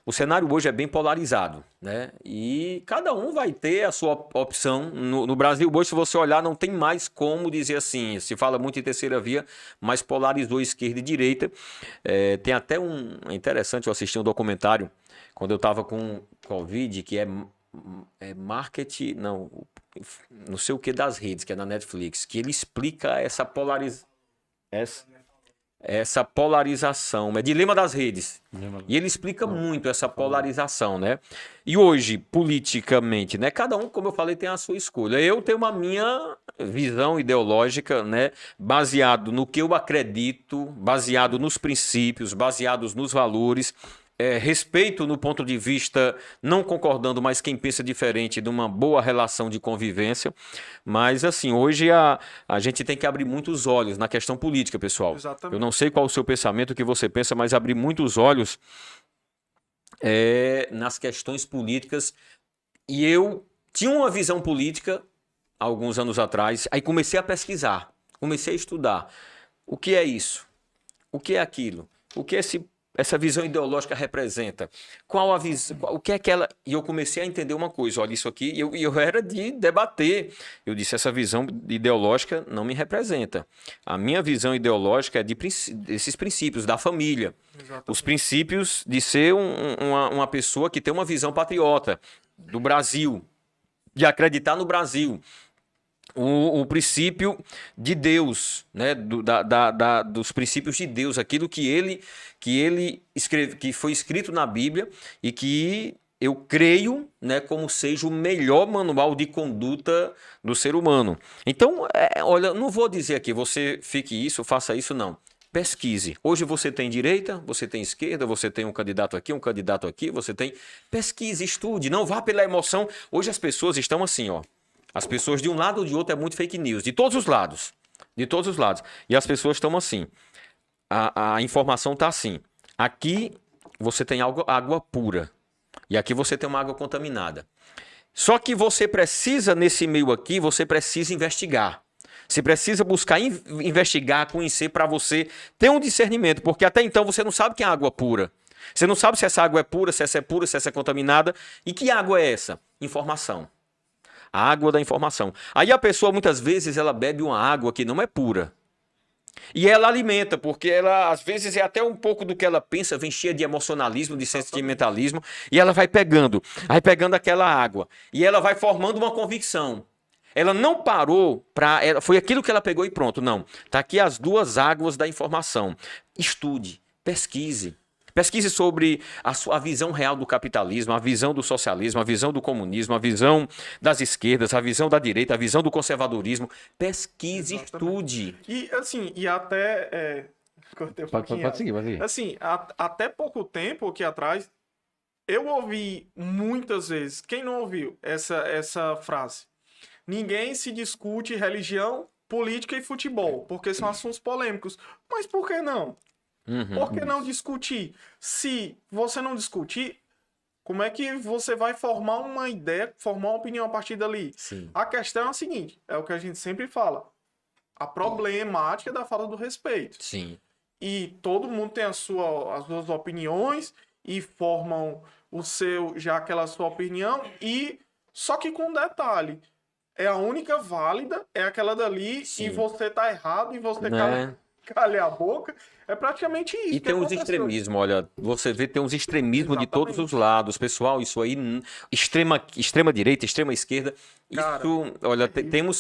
o cenário hoje é bem polarizado, né? E cada um vai ter a sua opção. No Brasil hoje, se você olhar, não tem mais como dizer assim. Se fala muito em terceira via, mas polarizou esquerda e direita. Tem até é interessante, eu assisti um documentário quando eu estava com Covid, que é marketing, não sei o que das redes, que é na Netflix, que ele explica essa polarização, é dilema das redes. E ele explica muito essa polarização, né? E hoje, politicamente, né? Cada um, como eu falei, tem a sua escolha. Eu tenho uma minha visão ideológica, né? Baseado no que eu acredito, baseado nos princípios, baseados nos valores. Respeito no ponto de vista, não concordando, mas quem pensa diferente, de uma boa relação de convivência. Mas, assim, hoje a gente tem que abrir muitos olhos na questão política, pessoal. Eu não Exatamente. sei qual o seu pensamento, o que você pensa, mas abrir muitos olhos nas questões políticas. E eu tinha uma visão política há alguns anos atrás, aí comecei a pesquisar, comecei a estudar. O que é isso? O que é aquilo? O que essa visão ideológica representa? Qual a visão? O que é aquela? E eu comecei a entender uma coisa. Olha, isso aqui, eu era de debater. Eu disse, essa visão ideológica não me representa. A minha visão ideológica é desses princípios da família. Os Exatamente. princípios de ser uma pessoa que tem uma visão patriota do Brasil, de acreditar no Brasil. O princípio de Deus, né? Dos princípios de Deus, aquilo que ele escreve, que foi escrito na Bíblia e que eu creio, né, como seja o melhor manual de conduta do ser humano. Então, olha, não vou dizer aqui, você fique isso, faça isso, não. Pesquise. Hoje você tem direita, você tem esquerda, você tem um candidato aqui, você tem. Pesquise, estude, não vá pela emoção. Hoje as pessoas estão assim, ó. As pessoas de um lado ou de outro é muito fake news, de todos os lados. De todos os lados. E as pessoas estão assim. A informação está assim. Aqui você tem água pura. E aqui você tem uma água contaminada. Só que você precisa, nesse meio aqui, você precisa investigar. Você precisa buscar investigar, conhecer para você ter um discernimento. Porque até então você não sabe que é água pura. Você não sabe se essa água é pura, se essa é pura, se essa é contaminada. E que água é essa? Informação. A água da informação. Aí a pessoa, muitas vezes, ela bebe uma água que não é pura. E ela alimenta, porque ela, às vezes, é até um pouco do que ela pensa, vem cheia de emocionalismo, de sentimentalismo, e ela vai pegando aquela água. E ela vai formando uma convicção. Ela não parou para. Foi aquilo que ela pegou e pronto. Não. Está aqui as duas águas da informação. Estude, pesquise. Pesquise sobre a visão real do capitalismo, a visão do socialismo, a visão do comunismo, a visão das esquerdas, a visão da direita, a visão do conservadorismo. Pesquise, Exatamente. estude. E assim, e até. Cortei um pouquinho. Pode seguir, pode seguir. Assim, até pouco tempo aqui atrás, eu ouvi muitas vezes. Quem não ouviu essa frase? Ninguém se discute religião, política e futebol, porque são assuntos polêmicos. Mas por que não? Por que não discutir? Se você não discutir, como é que você vai formar uma ideia, formar uma opinião a partir dali? Sim. A questão é a seguinte, é o que a gente sempre fala. A problemática da falta do respeito. Sim. E todo mundo tem as suas opiniões e formam já aquela sua opinião, e só que com um detalhe, é a única válida, é aquela dali. Sim. E você tá errado e você Né? calha a boca. É praticamente isso E que tem uns aconteceu. extremismos, olha, você vê, tem uns extremismos de todos Exatamente. os lados. Pessoal, isso aí, extrema direita, extrema esquerda, Cara, isso, olha, terrível.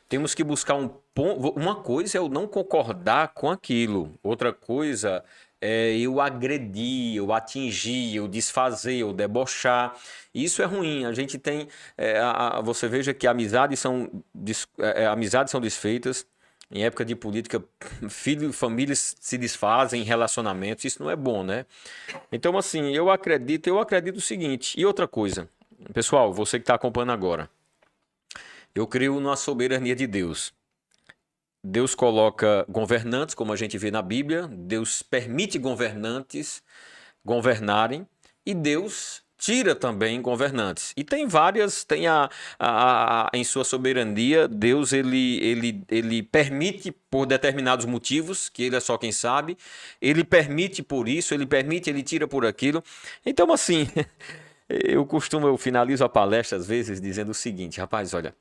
temos que buscar um ponto. Uma coisa é eu não concordar com aquilo, outra coisa é eu agredir, eu atingir, eu desfazer, eu debochar. Isso é ruim. A gente tem, você veja que amizades são desfeitas. Em época de política, filhos e famílias se desfazem em relacionamentos, isso não é bom, né? Então, assim, eu acredito o seguinte. E outra coisa, pessoal, você que está acompanhando agora, eu creio na soberania de Deus. Deus coloca governantes, como a gente vê na Bíblia, Deus permite governantes governarem, e Deus tira também governantes. E tem várias, tem em sua soberania, Deus ele permite por determinados motivos, que ele é só quem sabe, ele permite por isso, ele permite, ele tira por aquilo. Então, assim, eu finalizo a palestra às vezes dizendo o seguinte, rapaz, olha,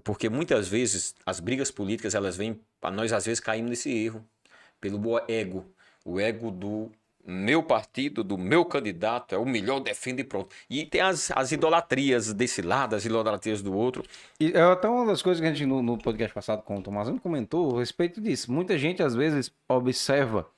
porque muitas vezes as brigas políticas, elas vêm, nós às vezes caímos nesse erro, pelo ego, o ego do meu partido, do meu candidato, é o melhor, defende e pronto. E tem as idolatrias desse lado, as idolatrias do outro. E é até uma das coisas que a gente no podcast passado com o Tomazano comentou a respeito disso. Muita gente às vezes observa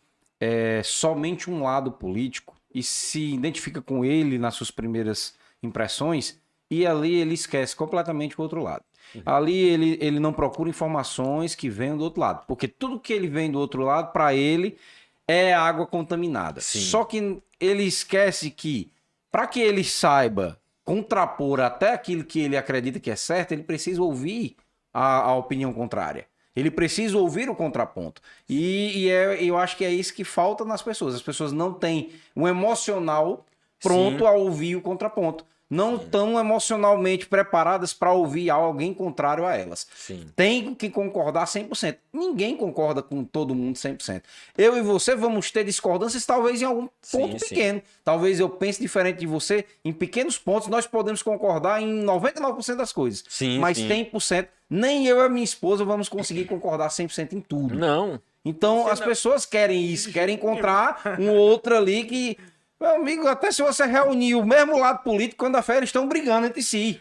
somente um lado político e se identifica com ele nas suas primeiras impressões e ali ele esquece completamente o outro lado. Ali ele não procura informações que venham do outro lado, porque tudo que ele vem do outro lado, para ele, é água contaminada. Sim. Só que ele esquece que, para que ele saiba contrapor até aquilo que ele acredita que é certo, ele precisa ouvir a opinião contrária. Ele precisa ouvir o contraponto. Eu acho que é isso que falta nas pessoas. As pessoas não têm um emocional pronto a ouvir o contraponto. Não estão emocionalmente preparadas para ouvir alguém contrário a elas. Sim. Tem que concordar 100%. Ninguém concorda com todo mundo 100%. Eu e você vamos ter discordâncias talvez em algum ponto pequeno. Talvez eu pense diferente de você em pequenos pontos. Nós podemos concordar em 99% das coisas. Mas 100%, nem eu e a minha esposa vamos conseguir concordar 100% em tudo. Não. Então as pessoas querem isso, querem encontrar um outro ali que... Meu amigo, até se você reunir o mesmo lado político, quando a fé, eles estão brigando entre si.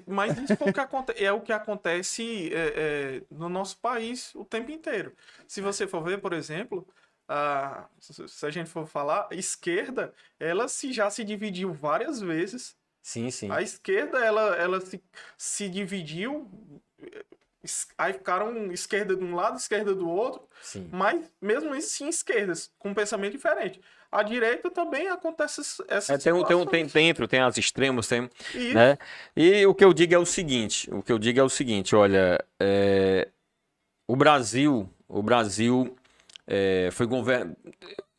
Mas isso é o que acontece no nosso país o tempo inteiro. Se você for ver, por exemplo, se a gente for falar, a esquerda, ela já se dividiu várias vezes. Sim, sim. A esquerda, ela se dividiu, aí ficaram esquerda de um lado, esquerda do outro. Sim. Mas mesmo assim, esquerdas, com um pensamento diferente. A direita também acontece essa situação. Tem as extremos, tem, né? E o que eu digo é o seguinte, olha, o Brasil foi governado.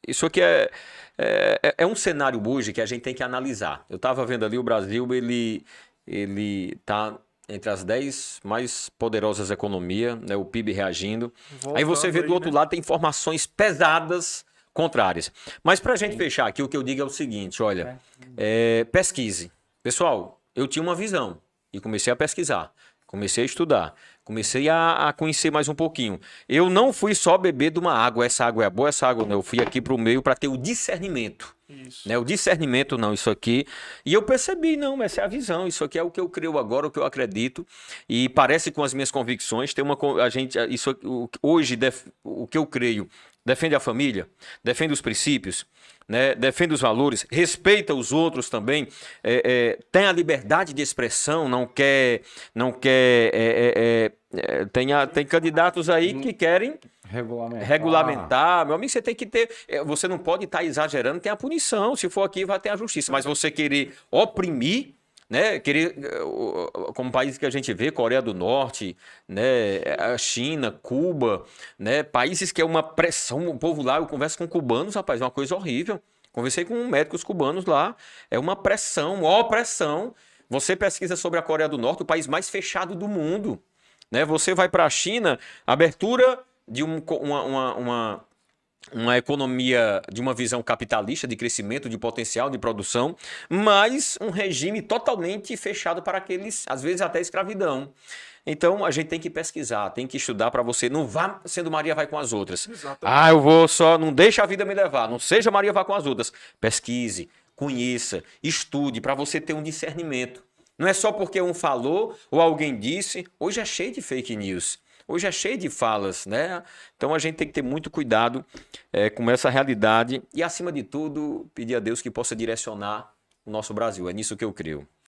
Isso aqui é um cenário hoje que a gente tem que analisar. Eu estava vendo ali o Brasil, ele está entre as 10 mais poderosas economias, né? O PIB reagindo. Voltando aí você vê do outro lado tem informações pesadas contrárias. Mas para a gente fechar aqui, o que eu digo é o seguinte, olha, pesquise. Pessoal, eu tinha uma visão e comecei a pesquisar, comecei a estudar, comecei a conhecer mais um pouquinho. Eu não fui só beber de uma água, essa água é boa, essa água não. Eu fui aqui para o meio para ter o discernimento. Isso. Né? O discernimento, não, isso aqui. E eu percebi, não, essa é a visão, isso aqui é o que eu creio agora, o que eu acredito. E parece com as minhas convicções. Hoje, o que eu creio, defende a família, defende os princípios, né? Defende os valores, respeita os outros também, tem a liberdade de expressão, tem candidatos aí que querem regulamentar. Meu amigo, você tem que ter, você não pode estar exagerando, tem a punição, se for aqui vai ter a justiça, mas você querer oprimir, né, como países que a gente vê, Coreia do Norte, né, a China, Cuba, né, países que é uma pressão, o povo lá, eu converso com cubanos, rapaz, é uma coisa horrível. Conversei com médicos cubanos lá, é uma pressão, uma opressão. Você pesquisa sobre a Coreia do Norte, o país mais fechado do mundo, né? Você vai para a China, abertura de uma economia de uma visão capitalista, de crescimento, de potencial, de produção, mas um regime totalmente fechado para aqueles, às vezes até escravidão. Então, a gente tem que pesquisar, tem que estudar para você. Não vá sendo Maria vai com as outras. Exatamente. Eu vou só, não deixa a vida me levar, não seja Maria vai com as outras. Pesquise, conheça, estude, para você ter um discernimento. Não é só porque um falou ou alguém disse. Hoje é cheio de fake news. Hoje é cheio de falas, né? Então a gente tem que ter muito cuidado com essa realidade e, acima de tudo, pedir a Deus que possa direcionar o nosso Brasil. É nisso que eu creio.